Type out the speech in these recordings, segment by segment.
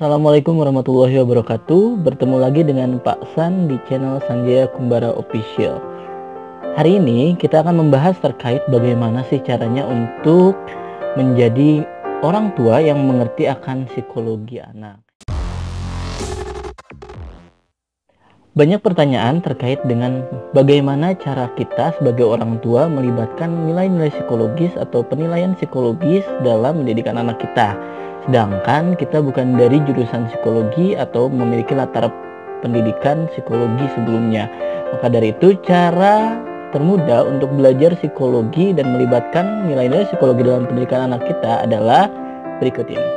Assalamualaikum warahmatullahi wabarakatuh. Bertemu lagi dengan Pak San di channel Sanjaya Kumbara Official. Hari ini kita akan membahas terkait bagaimana sih caranya untuk menjadi orang tua yang mengerti akan psikologi anak. Banyak pertanyaan terkait dengan bagaimana cara kita sebagai orang tua melibatkan nilai-nilai psikologis atau penilaian psikologis dalam mendidik anak kita. Sedangkan kita bukan dari jurusan psikologi atau memiliki latar pendidikan psikologi sebelumnya. Maka dari itu cara termudah untuk belajar psikologi dan melibatkan nilai-nilai psikologi dalam pendidikan anak kita adalah berikut ini.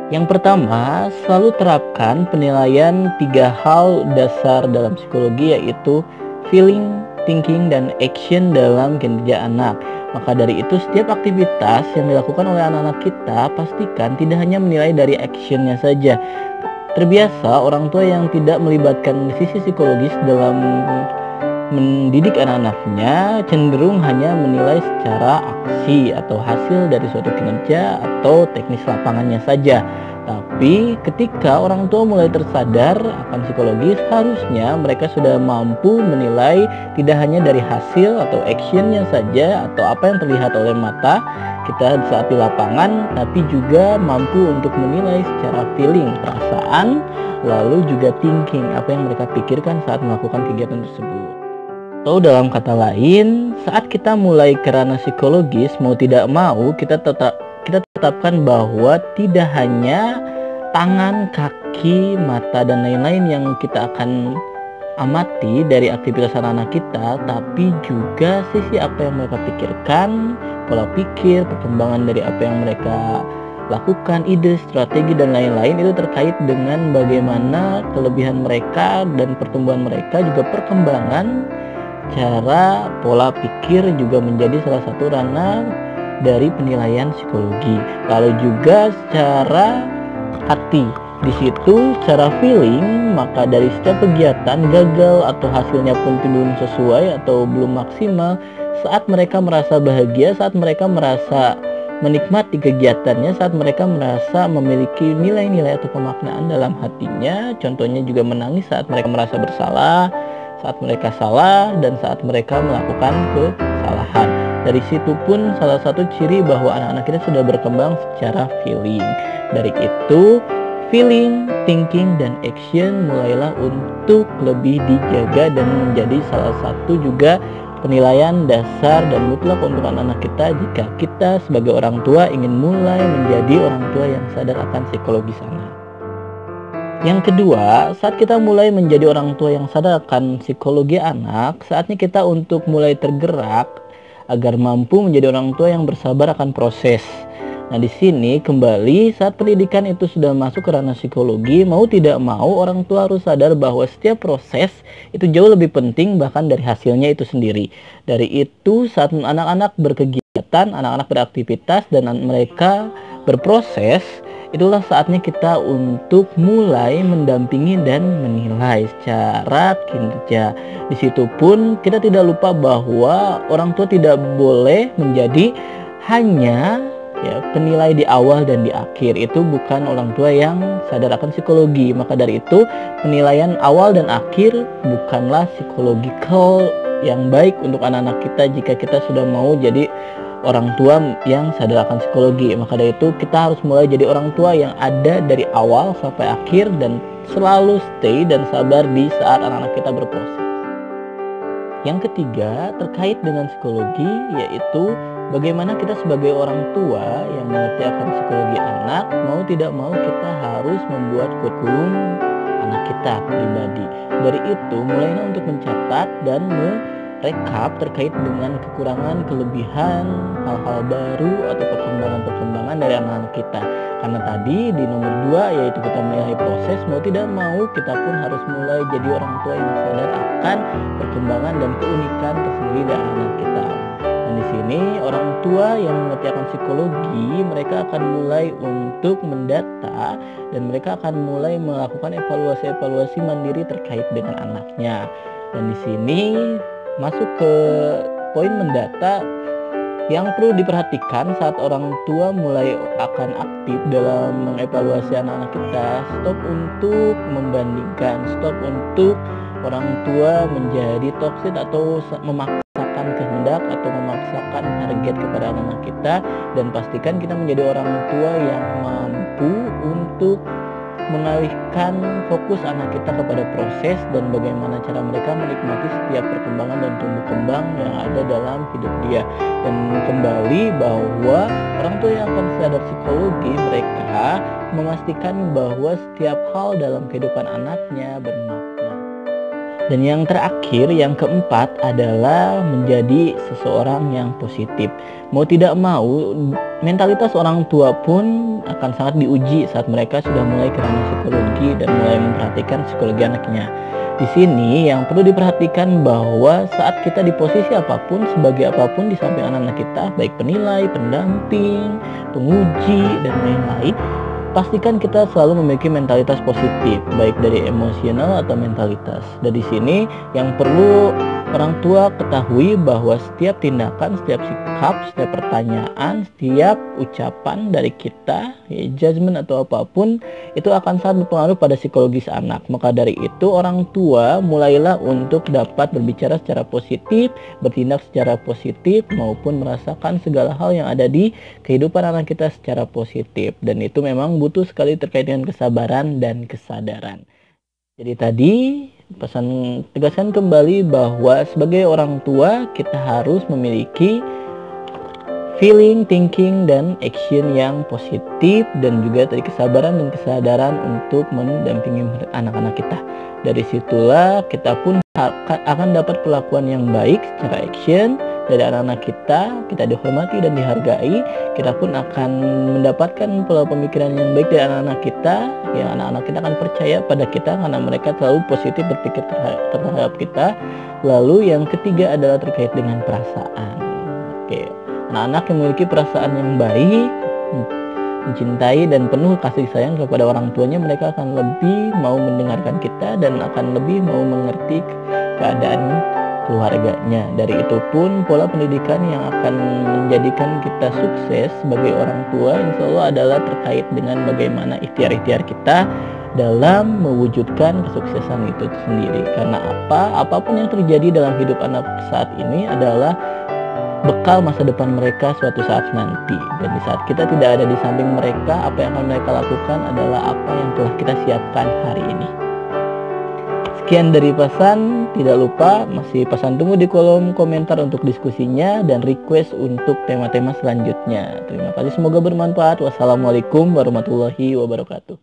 Yang pertama, selalu terapkan penilaian 3 hal dasar dalam psikologi, yaitu feeling, thinking, dan action dalam kinerja anak. Maka dari itu setiap aktivitas yang dilakukan oleh anak-anak kita pastikan tidak hanya menilai dari actionnya saja. Terbiasa orang tua yang tidak melibatkan sisi psikologis dalam mendidik anak-anaknya cenderung hanya menilai secara aksi atau hasil dari suatu kinerja atau teknis lapangannya saja. Tapi ketika orang tua mulai tersadar akan psikologis, harusnya mereka sudah mampu menilai tidak hanya dari hasil atau actionnya saja atau apa yang terlihat oleh mata kita saat di lapangan, tapi juga mampu untuk menilai secara feeling, perasaan, lalu juga thinking, apa yang mereka pikirkan saat melakukan kegiatan tersebut. Atau dalam kata lain, saat kita mulai ke ranah psikologis, mau tidak mau kita tetapkan bahwa tidak hanya tangan, kaki, mata, dan lain-lain yang kita akan amati dari aktivitas anak-anak kita, tapi juga sisi apa yang mereka pikirkan, pola pikir, perkembangan dari apa yang mereka lakukan, ide, strategi, dan lain-lain itu terkait dengan bagaimana kelebihan mereka dan pertumbuhan mereka, juga perkembangan cara pola pikir juga menjadi salah satu ranah dari penilaian psikologi. Lalu juga secara hati, di situ secara feeling, maka dari setiap kegiatan gagal atau hasilnya pun belum sesuai atau belum maksimal, saat mereka merasa bahagia, saat mereka merasa menikmati kegiatannya, saat mereka merasa memiliki nilai-nilai atau pemaknaan dalam hatinya, contohnya juga menangis saat mereka merasa bersalah, saat mereka salah, dan saat mereka melakukan kesalahan. Dari situ pun salah satu ciri bahwa anak-anak kita sudah berkembang secara feeling. Dari itu, feeling, thinking, dan action mulailah untuk lebih dijaga dan menjadi salah satu juga penilaian dasar dan mutlak untuk anak-anak kita jika kita sebagai orang tua ingin mulai menjadi orang tua yang sadar akan psikologis anak. Yang kedua, saat kita mulai menjadi orang tua yang sadar akan psikologi anak, saatnya kita untuk mulai tergerak agar mampu menjadi orang tua yang bersabar akan proses. Nah, di sini kembali saat pendidikan itu sudah masuk ke ranah psikologi, mau tidak mau orang tua harus sadar bahwa setiap proses itu jauh lebih penting bahkan dari hasilnya itu sendiri. Dari itu saat anak-anak berkegiatan, anak-anak beraktivitas, dan mereka berproses, itulah saatnya kita untuk mulai mendampingi dan menilai secara kinerja. Di situ pun kita tidak lupa bahwa orang tua tidak boleh menjadi hanya penilai di awal dan di akhir. Itu bukan orang tua yang sadar akan psikologi. Maka dari itu penilaian awal dan akhir bukanlah psikologikal yang baik untuk anak-anak kita jika kita sudah mau jadi orang tua yang sadar akan psikologi. Maka dari itu kita harus mulai jadi orang tua yang ada dari awal sampai akhir dan selalu stay dan sabar di saat anak-anak kita berproses. Yang ketiga terkait dengan psikologi, yaitu bagaimana kita sebagai orang tua yang mengerti akan psikologi anak, mau tidak mau kita harus membuat kurikulum anak kita pribadi. Dari itu mulailah untuk mencatat dan rekap terkait dengan kekurangan, kelebihan, hal-hal baru atau perkembangan-perkembangan dari anak-anak kita. Karena tadi di nomor 2 yaitu kita menilai proses, mau tidak mau kita pun harus mulai jadi orang tua yang sadar akan perkembangan dan keunikan tersendiri dari anak kita. Dan di sini orang tua yang mengerti akan psikologi, mereka akan mulai untuk mendata dan mereka akan mulai melakukan evaluasi mandiri terkait dengan anaknya. Dan di sini masuk ke poin mendata, Yang perlu diperhatikan saat orang tua mulai akan aktif dalam mengevaluasi anak-anak kita, stop untuk membandingkan, stop untuk orang tua menjadi toksik atau memaksakan kehendak atau memaksakan target kepada anak-anak kita, dan pastikan kita menjadi orang tua yang mampu untuk mengalihkan fokus anak kita kepada proses dan bagaimana cara mereka menikmati setiap perkembangan dan tumbuh kembang yang ada dalam hidup dia. Dan kembali bahwa orang tua yang akan sadar psikologi, mereka memastikan bahwa setiap hal dalam kehidupan anaknya bermakna. Dan yang terakhir, yang keempat adalah menjadi seseorang yang positif. Mau tidak mau, mentalitas orang tua pun akan sangat diuji saat mereka sudah mulai ke ranah psikologi dan mulai memperhatikan psikologi anaknya. Di sini yang perlu diperhatikan bahwa saat kita di posisi apapun, sebagai apapun di samping anak-anak kita, baik penilai, pendamping, penguji, dan lain-lain, pastikan kita selalu memiliki mentalitas positif, baik dari emosional atau mentalitas. Dari sini yang perlu orang tua ketahui bahwa setiap tindakan, setiap sikap, setiap pertanyaan, setiap ucapan dari kita, judgement atau apapun, itu akan sangat berpengaruh pada psikologis anak. Maka dari itu orang tua mulailah untuk dapat berbicara secara positif, bertindak secara positif, maupun merasakan segala hal yang ada di kehidupan anak kita secara positif. Dan itu memang butuh sekali terkait dengan kesabaran dan kesadaran. Jadi tadi pesan tegaskan kembali bahwa sebagai orang tua kita harus memiliki feeling, thinking, dan action yang positif, dan juga tadi kesabaran dan kesadaran untuk mendampingi anak-anak kita. Dari situlah kita pun akan dapat perlakuan yang baik secara action dari anak-anak kita dihormati dan dihargai. Kita pun akan mendapatkan pola pemikiran yang baik dari anak-anak kita, yang anak-anak kita akan percaya pada kita karena mereka selalu positif berpikir terhadap kita. Lalu yang ketiga adalah terkait dengan perasaan. Oke, anak-anak yang memiliki perasaan yang baik, mencintai dan penuh kasih sayang kepada orang tuanya, mereka akan lebih mau mendengarkan kita dan akan lebih mau mengerti keadaan keluarganya. Dari itu pun pola pendidikan yang akan menjadikan kita sukses sebagai orang tua insya Allah adalah terkait dengan bagaimana ikhtiar-ikhtiar kita dalam mewujudkan kesuksesan itu sendiri. Karena apapun yang terjadi dalam hidup anak saat ini adalah bekal masa depan mereka suatu saat nanti. Dan di saat kita tidak ada di samping mereka, apa yang akan mereka lakukan adalah apa yang telah kita siapkan hari ini. Sekian dari pesan, tidak lupa masih pesan tunggu di kolom komentar untuk diskusinya dan request untuk tema-tema selanjutnya. Terima kasih, semoga bermanfaat. Wassalamualaikum warahmatullahi wabarakatuh.